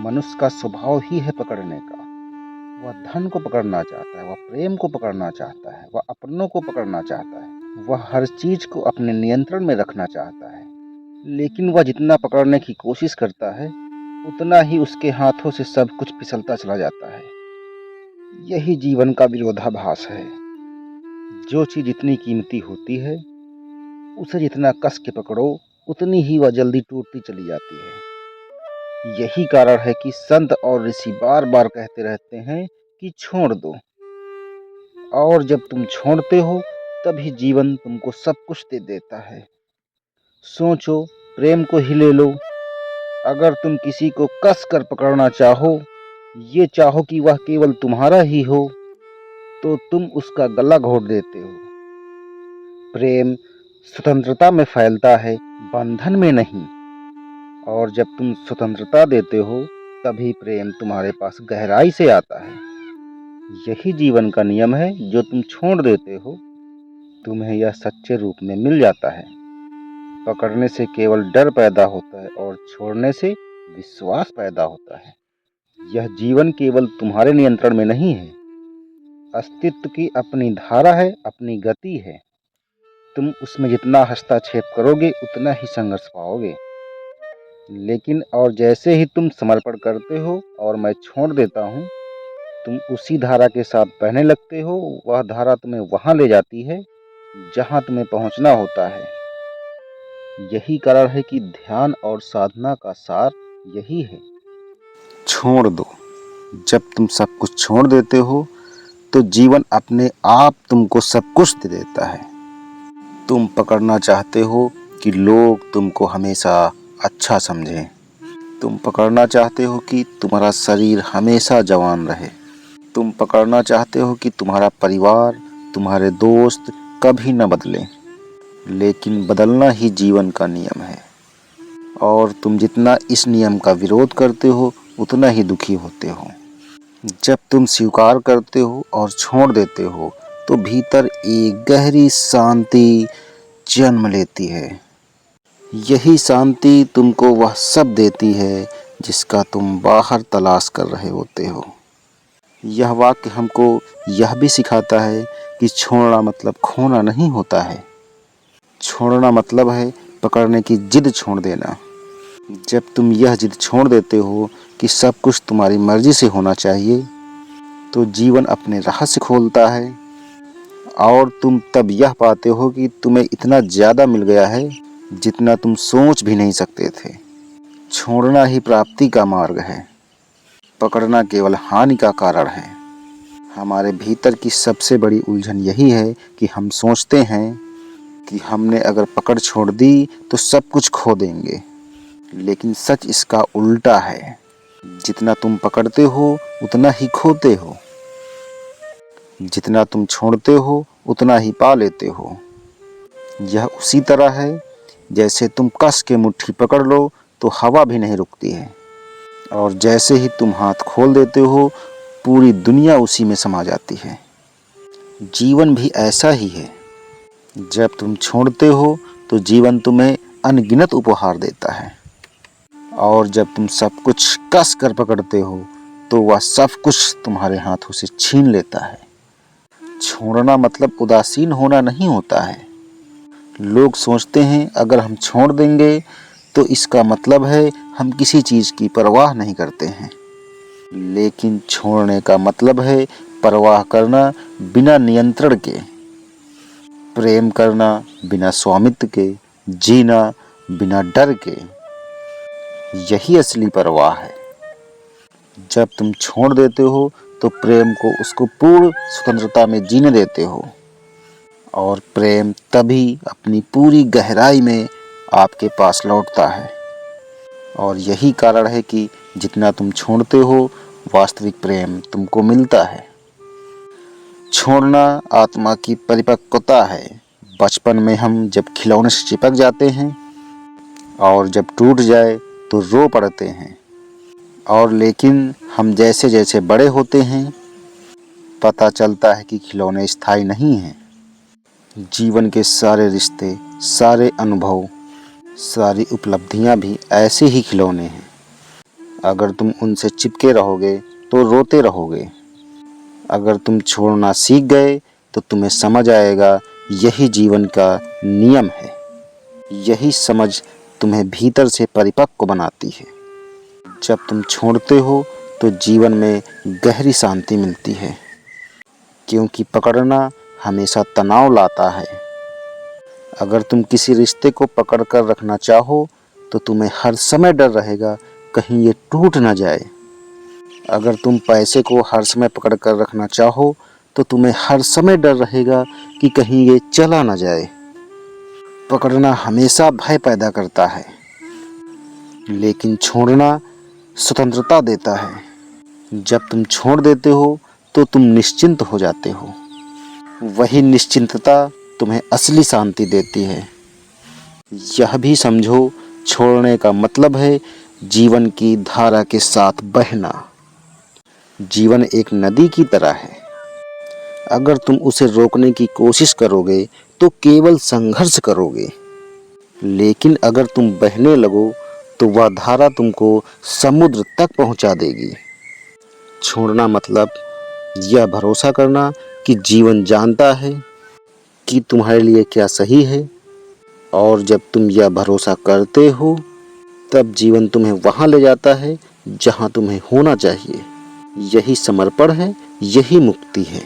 मनुष्य का स्वभाव ही है पकड़ने का। वह धन को पकड़ना चाहता है, वह प्रेम को पकड़ना चाहता है, वह अपनों को पकड़ना चाहता है, वह हर चीज को अपने नियंत्रण में रखना चाहता है। लेकिन वह जितना पकड़ने की कोशिश करता है, उतना ही उसके हाथों से सब कुछ फिसलता चला जाता है। यही जीवन का विरोधाभास है। जो चीज जितनी कीमती होती है, उसे जितना कस के पकड़ो, उतनी ही वह जल्दी टूटती चली जाती है। यही कारण है कि संत और ऋषि बार बार कहते रहते हैं कि छोड़ दो। और जब तुम छोड़ते हो, तभी जीवन तुमको सब कुछ दे देता है। सोचो, प्रेम को ही ले लो। अगर तुम किसी को कस कर पकड़ना चाहो, ये चाहो कि वह केवल तुम्हारा ही हो, तो तुम उसका गला घोट देते हो। प्रेम स्वतंत्रता में फैलता है, बंधन में नहीं। और जब तुम स्वतंत्रता देते हो, तभी प्रेम तुम्हारे पास गहराई से आता है। यही जीवन का नियम है। जो तुम छोड़ देते हो, तुम्हें यह सच्चे रूप में मिल जाता है। पकड़ने से केवल डर पैदा होता है और छोड़ने से विश्वास पैदा होता है। यह जीवन केवल तुम्हारे नियंत्रण में नहीं है। अस्तित्व की अपनी धारा है, अपनी गति है। तुम उसमें जितना हस्तक्षेप करोगे, उतना ही संघर्ष पाओगे। लेकिन और जैसे ही तुम समर्पण करते हो और मैं छोड़ देता हूँ, तुम उसी धारा के साथ बहने लगते हो। वह धारा तुम्हें वहां ले जाती है जहां तुम्हें पहुंचना होता है। यही कारण है कि ध्यान और साधना का सार यही है। छोड़ दो। जब तुम सब कुछ छोड़ देते हो, तो जीवन अपने आप तुमको सब कुछ दे देता है। तुम पकड़ना चाहते हो कि लोग तुमको हमेशा अच्छा समझें। तुम पकड़ना चाहते हो कि तुम्हारा शरीर हमेशा जवान रहे। तुम पकड़ना चाहते हो कि तुम्हारा परिवार, तुम्हारे दोस्त कभी न बदलें। लेकिन बदलना ही जीवन का नियम है। और तुम जितना इस नियम का विरोध करते हो, उतना ही दुखी होते हो। जब तुम स्वीकार करते हो और छोड़ देते हो, तो भीतर एक गहरी शांति जन्म लेती है। यही शांति तुमको वह सब देती है जिसका तुम बाहर तलाश कर रहे होते हो। यह वाक्य हमको यह भी सिखाता है कि छोड़ना मतलब खोना नहीं होता है। छोड़ना मतलब है पकड़ने की जिद छोड़ देना। जब तुम यह जिद छोड़ देते हो कि सब कुछ तुम्हारी मर्जी से होना चाहिए, तो जीवन अपने रहस्य खोलता है। और तुम तब यह पाते हो कि तुम्हें इतना ज़्यादा मिल गया है जितना तुम सोच भी नहीं सकते थे। छोड़ना ही प्राप्ति का मार्ग है। पकड़ना केवल हानि का कारण है। हमारे भीतर की सबसे बड़ी उलझन यही है कि हम सोचते हैं कि हमने अगर पकड़ छोड़ दी तो सब कुछ खो देंगे। लेकिन सच इसका उल्टा है। जितना तुम पकड़ते हो, उतना ही खोते हो। जितना तुम छोड़ते हो, उतना ही पा लेते हो। यह उसी तरह है जैसे तुम कस के मुट्ठी पकड़ लो तो हवा भी नहीं रुकती है। और जैसे ही तुम हाथ खोल देते हो, पूरी दुनिया उसी में समा जाती है। जीवन भी ऐसा ही है। जब तुम छोड़ते हो, तो जीवन तुम्हें अनगिनत उपहार देता है। और जब तुम सब कुछ कस कर पकड़ते हो, तो वह सब कुछ तुम्हारे हाथों से छीन लेता है। छोड़ना मतलब उदासीन होना नहीं होता है। लोग सोचते हैं अगर हम छोड़ देंगे तो इसका मतलब है हम किसी चीज़ की परवाह नहीं करते हैं। लेकिन छोड़ने का मतलब है परवाह करना बिना नियंत्रण के, प्रेम करना बिना स्वामित्व के, जीना बिना डर के। यही असली परवाह है। जब तुम छोड़ देते हो, तो प्रेम को उसको पूर्ण स्वतंत्रता में जीने देते हो। और प्रेम तभी अपनी पूरी गहराई में आपके पास लौटता है। और यही कारण है कि जितना तुम छोड़ते हो, वास्तविक प्रेम तुमको मिलता है। छोड़ना आत्मा की परिपक्वता है। बचपन में हम जब खिलौने से चिपक जाते हैं और जब टूट जाए तो रो पड़ते हैं। और लेकिन हम जैसे जैसे बड़े होते हैं, पता चलता है कि खिलौने स्थायी नहीं हैं। जीवन के सारे रिश्ते, सारे अनुभव, सारी उपलब्धियां भी ऐसे ही खिलौने हैं। अगर तुम उनसे चिपके रहोगे तो रोते रहोगे। अगर तुम छोड़ना सीख गए तो तुम्हें समझ आएगा यही जीवन का नियम है। यही समझ तुम्हें भीतर से परिपक्व बनाती है। जब तुम छोड़ते हो तो जीवन में गहरी शांति मिलती है, क्योंकि पकड़ना हमेशा तनाव लाता है। अगर तुम किसी रिश्ते को पकड़ कर रखना चाहो तो तुम्हें हर समय डर रहेगा कहीं ये टूट ना जाए। अगर तुम पैसे को हर समय पकड़ कर रखना चाहो तो तुम्हें हर समय डर रहेगा कि कहीं ये चला ना जाए। पकड़ना हमेशा भय पैदा करता है, लेकिन छोड़ना स्वतंत्रता देता है। जब तुम छोड़ देते हो तो तुम निश्चिंत हो जाते हो। वही निश्चिंतता तुम्हें असली शांति देती है। यह भी समझो, छोड़ने का मतलब है जीवन की धारा के साथ बहना। जीवन एक नदी की तरह है। अगर तुम उसे रोकने की कोशिश करोगे तो केवल संघर्ष करोगे, लेकिन अगर तुम बहने लगो तो वह धारा तुमको समुद्र तक पहुंचा देगी। छोड़ना मतलब यह भरोसा करना कि जीवन जानता है कि तुम्हारे लिए क्या सही है, और जब तुम यह भरोसा करते हो तब जीवन तुम्हें वहां ले जाता है जहां तुम्हें होना चाहिए। यही समर्पण है, यही मुक्ति है।